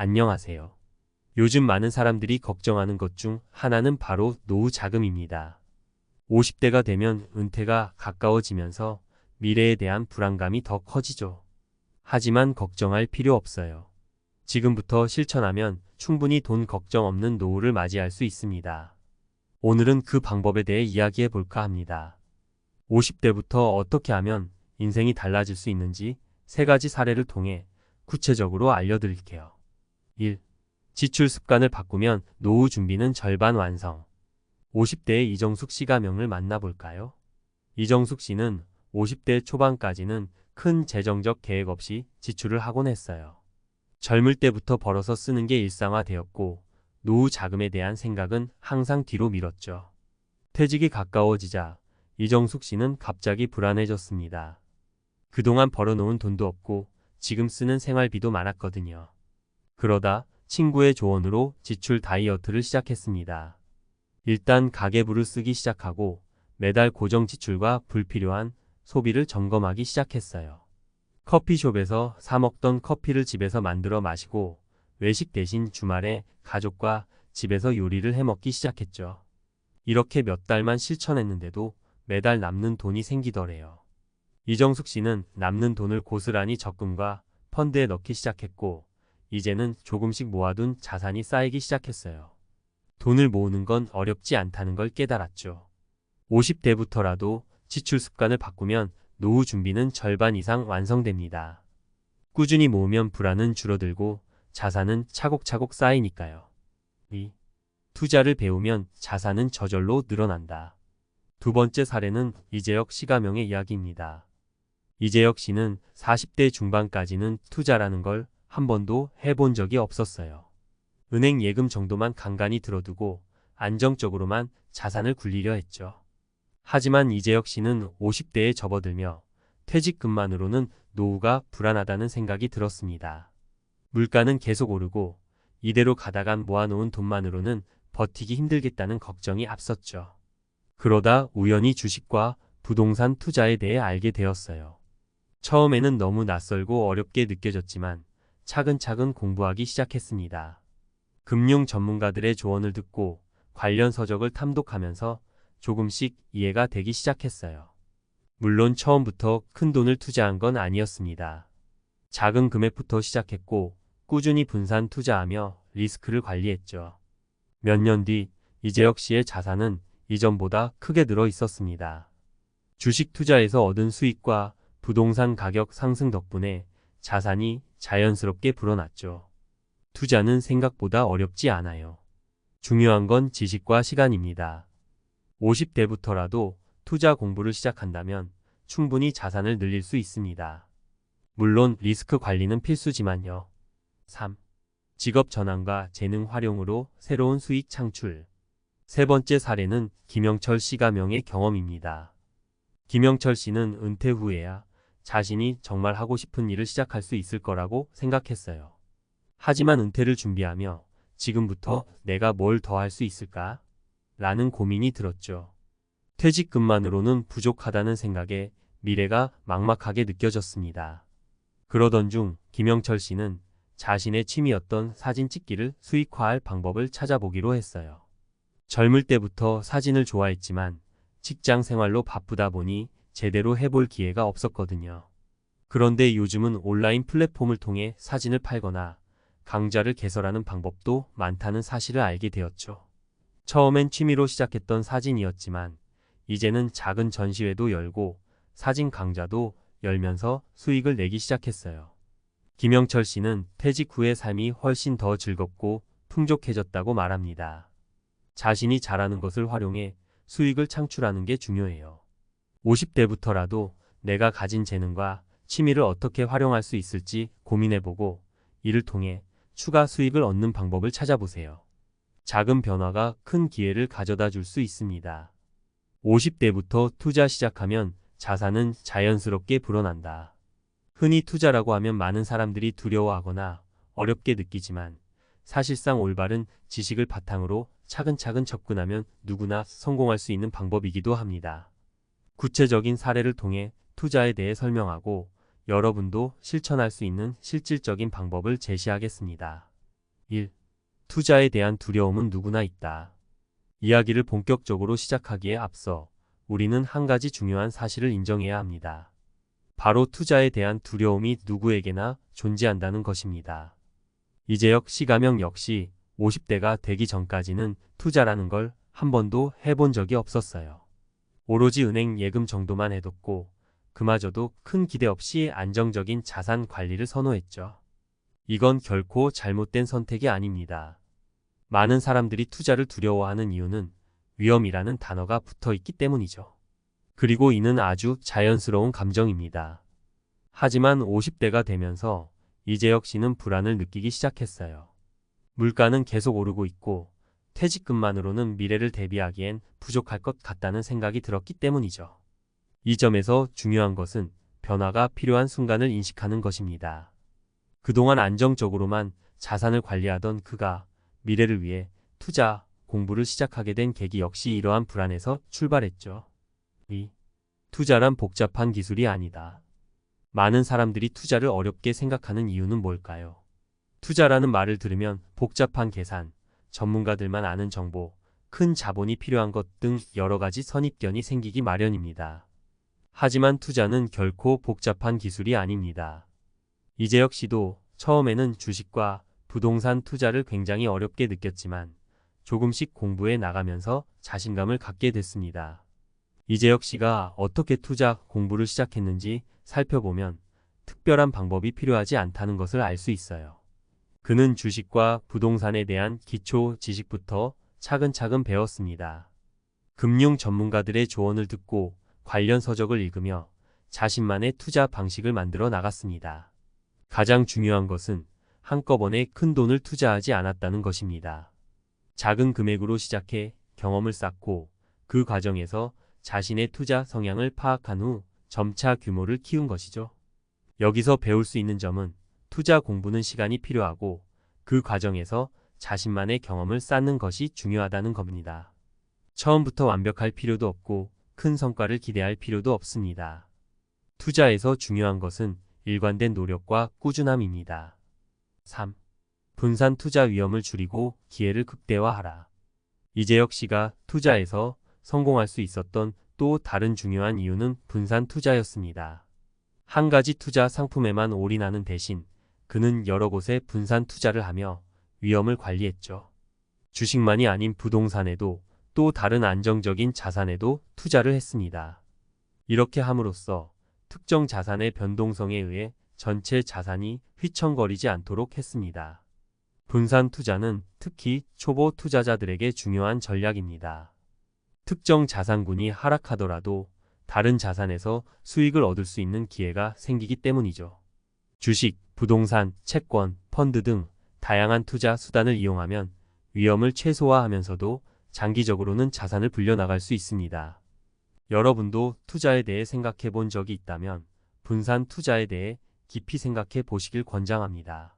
안녕하세요. 요즘 많은 사람들이 걱정하는 것 중 하나는 바로 노후 자금입니다. 50대가 되면 은퇴가 가까워지면서 미래에 대한 불안감이 더 커지죠. 하지만 걱정할 필요 없어요. 지금부터 실천하면 충분히 돈 걱정 없는 노후를 맞이할 수 있습니다. 오늘은 그 방법에 대해 이야기해 볼까 합니다. 50대부터 어떻게 하면 인생이 달라질 수 있는지 3가지 사례를 통해 구체적으로 알려드릴게요. 1. 지출 습관을 바꾸면 노후 준비는 절반 완성. 50대의 이정숙 씨가 명을 만나볼까요? 이정숙 씨는 50대 초반까지는 큰 재정적 계획 없이 지출을 하곤 했어요. 젊을 때부터 벌어서 쓰는 게 일상화되었고 노후 자금에 대한 생각은 항상 뒤로 미뤘죠. 퇴직이 가까워지자 이정숙 씨는 갑자기 불안해졌습니다. 그동안 벌어놓은 돈도 없고 지금 쓰는 생활비도 많았거든요. 그러다 친구의 조언으로 지출 다이어트를 시작했습니다. 일단 가계부를 쓰기 시작하고 매달 고정 지출과 불필요한 소비를 점검하기 시작했어요. 커피숍에서 사 먹던 커피를 집에서 만들어 마시고 외식 대신 주말에 가족과 집에서 요리를 해 먹기 시작했죠. 이렇게 몇 달만 실천했는데도 매달 남는 돈이 생기더래요. 이정숙 씨는 남는 돈을 고스란히 적금과 펀드에 넣기 시작했고 이제는 조금씩 모아둔 자산이 쌓이기 시작했어요. 돈을 모으는 건 어렵지 않다는 걸 깨달았죠. 50대부터라도 지출 습관을 바꾸면 노후 준비는 절반 이상 완성됩니다. 꾸준히 모으면 불안은 줄어들고 자산은 차곡차곡 쌓이니까요. 2. 투자를 배우면 자산은 저절로 늘어난다. 2번째 사례는 이재혁 씨가 명의 이야기입니다. 이재혁 씨는 40대 중반까지는 투자라는 걸 한 번도 해본 적이 없었어요. 은행 예금 정도만 간간히 들어두고 안정적으로만 자산을 굴리려 했죠. 하지만 이재혁 씨는 50대에 접어들며 퇴직금만으로는 노후가 불안하다는 생각이 들었습니다. 물가는 계속 오르고 이대로 가다간 모아놓은 돈만으로는 버티기 힘들겠다는 걱정이 앞섰죠. 그러다 우연히 주식과 부동산 투자에 대해 알게 되었어요. 처음에는 너무 낯설고 어렵게 느껴졌지만 차근차근 공부하기 시작했습니다. 금융 전문가들의 조언을 듣고 관련 서적을 탐독하면서 조금씩 이해가 되기 시작했어요. 물론 처음부터 큰 돈을 투자한 건 아니었습니다. 작은 금액부터 시작했고 꾸준히 분산 투자하며 리스크를 관리했죠. 몇 년 뒤 이재혁 씨의 자산은 이전보다 크게 늘어 있었습니다. 주식 투자에서 얻은 수익과 부동산 가격 상승 덕분에 자산이 자연스럽게 불어났죠. 투자는 생각보다 어렵지 않아요. 중요한 건 지식과 시간입니다. 50대부터라도 투자 공부를 시작한다면 충분히 자산을 늘릴 수 있습니다. 물론 리스크 관리는 필수지만요. 3. 직업 전환과 재능 활용으로 새로운 수익 창출. 3번째 사례는 김영철 씨가 명의 경험입니다. 김영철 씨는 은퇴 후에야 자신이 정말 하고 싶은 일을 시작할 수 있을 거라고 생각했어요. 하지만 은퇴를 준비하며 지금부터 내가 뭘 더 할 수 있을까? 라는 고민이 들었죠. 퇴직금만으로는 부족하다는 생각에 미래가 막막하게 느껴졌습니다. 그러던 중 김영철 씨는 자신의 취미였던 사진 찍기를 수익화할 방법을 찾아보기로 했어요. 젊을 때부터 사진을 좋아했지만 직장 생활로 바쁘다 보니 제대로 해볼 기회가 없었거든요. 그런데 요즘은 온라인 플랫폼을 통해 사진을 팔거나 강좌를 개설하는 방법도 많다는 사실을 알게 되었죠. 처음엔 취미로 시작했던 사진이었지만 이제는 작은 전시회도 열고 사진 강좌도 열면서 수익을 내기 시작했어요. 김영철 씨는 퇴직 후의 삶이 훨씬 더 즐겁고 풍족해졌다고 말합니다. 자신이 잘하는 것을 활용해 수익을 창출하는 게 중요해요. 50대부터라도 내가 가진 재능과 취미를 어떻게 활용할 수 있을지 고민해보고 이를 통해 추가 수익을 얻는 방법을 찾아보세요. 작은 변화가 큰 기회를 가져다 줄 수 있습니다. 50대부터 투자 시작하면 자산은 자연스럽게 불어난다. 흔히 투자라고 하면 많은 사람들이 두려워하거나 어렵게 느끼지만 사실상 올바른 지식을 바탕으로 차근차근 접근하면 누구나 성공할 수 있는 방법이기도 합니다. 구체적인 사례를 통해 투자에 대해 설명하고 여러분도 실천할 수 있는 실질적인 방법을 제시하겠습니다. 1. 투자에 대한 두려움은 누구나 있다. 이야기를 본격적으로 시작하기에 앞서 우리는 한 가지 중요한 사실을 인정해야 합니다. 바로 투자에 대한 두려움이 누구에게나 존재한다는 것입니다. 이재혁 시가명 역시 50대가 되기 전까지는 투자라는 걸 한 번도 해본 적이 없었어요. 오로지 은행 예금 정도만 해뒀고 그마저도 큰 기대 없이 안정적인 자산 관리를 선호했죠. 이건 결코 잘못된 선택이 아닙니다. 많은 사람들이 투자를 두려워하는 이유는 위험이라는 단어가 붙어 있기 때문이죠. 그리고 이는 아주 자연스러운 감정입니다. 하지만 50대가 되면서 이재혁 씨는 불안을 느끼기 시작했어요. 물가는 계속 오르고 있고 퇴직금만으로는 미래를 대비하기엔 부족할 것 같다는 생각이 들었기 때문이죠. 이 점에서 중요한 것은 변화가 필요한 순간을 인식하는 것입니다. 그동안 안정적으로만 자산을 관리하던 그가 미래를 위해 투자, 공부를 시작하게 된 계기 역시 이러한 불안에서 출발했죠. 2. 투자란 복잡한 기술이 아니다. 많은 사람들이 투자를 어렵게 생각하는 이유는 뭘까요? 투자라는 말을 들으면 복잡한 계산, 전문가들만 아는 정보, 큰 자본이 필요한 것 등 여러 가지 선입견이 생기기 마련입니다. 하지만 투자는 결코 복잡한 기술이 아닙니다. 이재혁 씨도 처음에는 주식과 부동산 투자를 굉장히 어렵게 느꼈지만 조금씩 공부해 나가면서 자신감을 갖게 됐습니다. 이재혁 씨가 어떻게 투자 공부를 시작했는지 살펴보면 특별한 방법이 필요하지 않다는 것을 알 수 있어요. 그는 주식과 부동산에 대한 기초 지식부터 차근차근 배웠습니다. 금융 전문가들의 조언을 듣고 관련 서적을 읽으며 자신만의 투자 방식을 만들어 나갔습니다. 가장 중요한 것은 한꺼번에 큰 돈을 투자하지 않았다는 것입니다. 작은 금액으로 시작해 경험을 쌓고 그 과정에서 자신의 투자 성향을 파악한 후 점차 규모를 키운 것이죠. 여기서 배울 수 있는 점은 투자 공부는 시간이 필요하고 그 과정에서 자신만의 경험을 쌓는 것이 중요하다는 겁니다. 처음부터 완벽할 필요도 없고 큰 성과를 기대할 필요도 없습니다. 투자에서 중요한 것은 일관된 노력과 꾸준함입니다. 3. 분산 투자 위험을 줄이고 기회를 극대화하라. 이재혁 씨가 투자에서 성공할 수 있었던 또 다른 중요한 이유는 분산 투자였습니다. 한 가지 투자 상품에만 올인하는 대신 그는 여러 곳에 분산 투자를 하며 위험을 관리했죠. 주식만이 아닌 부동산에도 또 다른 안정적인 자산에도 투자를 했습니다. 이렇게 함으로써 특정 자산의 변동성에 의해 전체 자산이 휘청거리지 않도록 했습니다. 분산 투자는 특히 초보 투자자들에게 중요한 전략입니다. 특정 자산군이 하락하더라도 다른 자산에서 수익을 얻을 수 있는 기회가 생기기 때문이죠. 주식, 부동산, 채권, 펀드 등 다양한 투자 수단을 이용하면 위험을 최소화하면서도 장기적으로는 자산을 불려나갈 수 있습니다. 여러분도 투자에 대해 생각해 본 적이 있다면 분산 투자에 대해 깊이 생각해 보시길 권장합니다.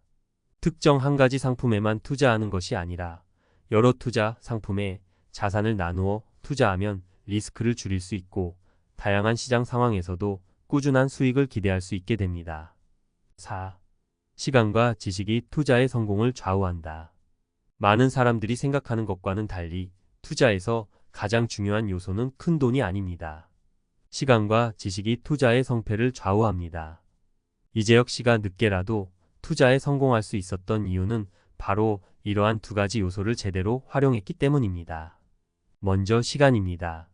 특정 한 가지 상품에만 투자하는 것이 아니라 여러 투자 상품에 자산을 나누어 투자하면 리스크를 줄일 수 있고 다양한 시장 상황에서도 꾸준한 수익을 기대할 수 있게 됩니다. 4. 시간과 지식이 투자의 성공을 좌우한다. 많은 사람들이 생각하는 것과는 달리 투자에서 가장 중요한 요소는 큰 돈이 아닙니다. 시간과 지식이 투자의 성패를 좌우합니다. 이재혁 씨가 늦게라도 투자에 성공할 수 있었던 이유는 바로 이러한 두 가지 요소를 제대로 활용했기 때문입니다. 먼저 시간입니다.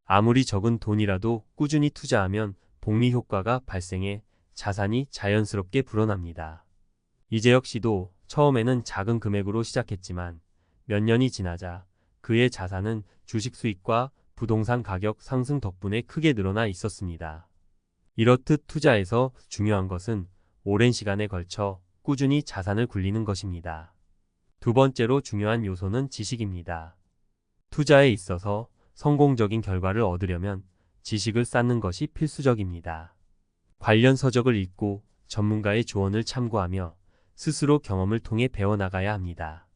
아무리 적은 돈이라도 꾸준히 투자하면 복리 효과가 발생해 자산이 자연스럽게 불어납니다. 이재혁 씨도 처음에는 작은 금액으로 시작했지만 몇 년이 지나자 그의 자산은 주식 수익과 부동산 가격 상승 덕분에 크게 늘어나 있었습니다. 이렇듯 투자에서 중요한 것은 오랜 시간에 걸쳐 꾸준히 자산을 굴리는 것입니다. 두 번째로 중요한 요소는 지식입니다. 투자에 있어서 성공적인 결과를 얻으려면 지식을 쌓는 것이 필수적입니다. 관련 서적을 읽고 전문가의 조언을 참고하며 스스로 경험을 통해 배워나가야 합니다.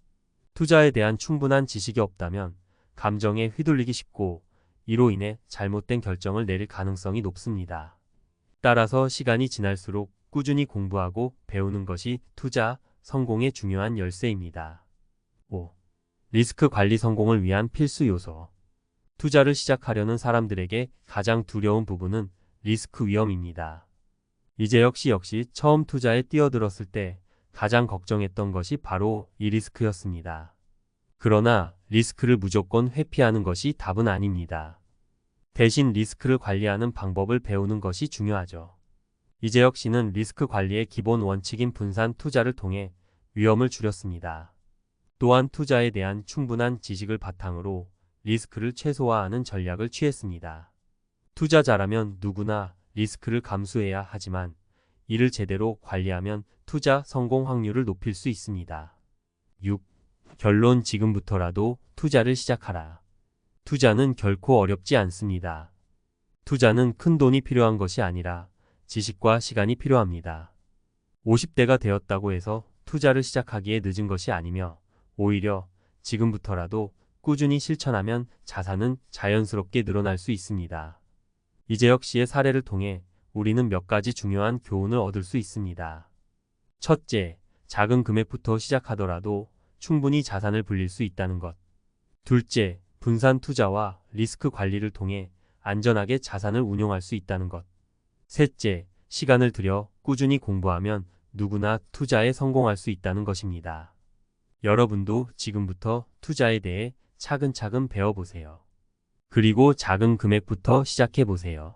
투자에 대한 충분한 지식이 없다면 감정에 휘둘리기 쉽고 이로 인해 잘못된 결정을 내릴 가능성이 높습니다. 따라서 시간이 지날수록 꾸준히 공부하고 배우는 것이 투자 성공의 중요한 열쇠입니다. 5. 리스크 관리 성공을 위한 필수 요소. 투자를 시작하려는 사람들에게 가장 두려운 부분은 리스크 위험입니다. 이재혁 씨 역시 처음 투자에 뛰어들었을 때 가장 걱정했던 것이 바로 이 리스크였습니다. 그러나 리스크를 무조건 회피하는 것이 답은 아닙니다. 대신 리스크를 관리하는 방법을 배우는 것이 중요하죠. 이재혁 씨는 리스크 관리의 기본 원칙인 분산 투자를 통해 위험을 줄였습니다. 또한 투자에 대한 충분한 지식을 바탕으로 리스크를 최소화하는 전략을 취했습니다. 투자자라면 누구나 리스크를 감수해야 하지만 이를 제대로 관리하면 투자 성공 확률을 높일 수 있습니다. 6. 결론 지금부터라도 투자를 시작하라. 투자는 결코 어렵지 않습니다. 투자는 큰 돈이 필요한 것이 아니라 지식과 시간이 필요합니다. 50대가 되었다고 해서 투자를 시작하기에 늦은 것이 아니며 오히려 지금부터라도 꾸준히 실천하면 자산은 자연스럽게 늘어날 수 있습니다. 이재혁 씨의 사례를 통해 우리는 몇 가지 중요한 교훈을 얻을 수 있습니다. 첫째, 작은 금액부터 시작하더라도 충분히 자산을 불릴 수 있다는 것. 둘째, 분산 투자와 리스크 관리를 통해 안전하게 자산을 운용할 수 있다는 것. 셋째, 시간을 들여 꾸준히 공부하면 누구나 투자에 성공할 수 있다는 것입니다. 여러분도 지금부터 투자에 대해 차근차근 배워보세요. 그리고 작은 금액부터 시작해보세요.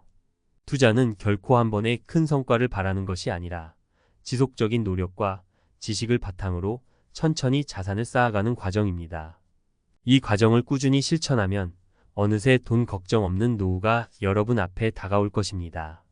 투자는 결코 한 번에 큰 성과를 바라는 것이 아니라 지속적인 노력과 지식을 바탕으로 천천히 자산을 쌓아가는 과정입니다. 이 과정을 꾸준히 실천하면 어느새 돈 걱정 없는 노후가 여러분 앞에 다가올 것입니다.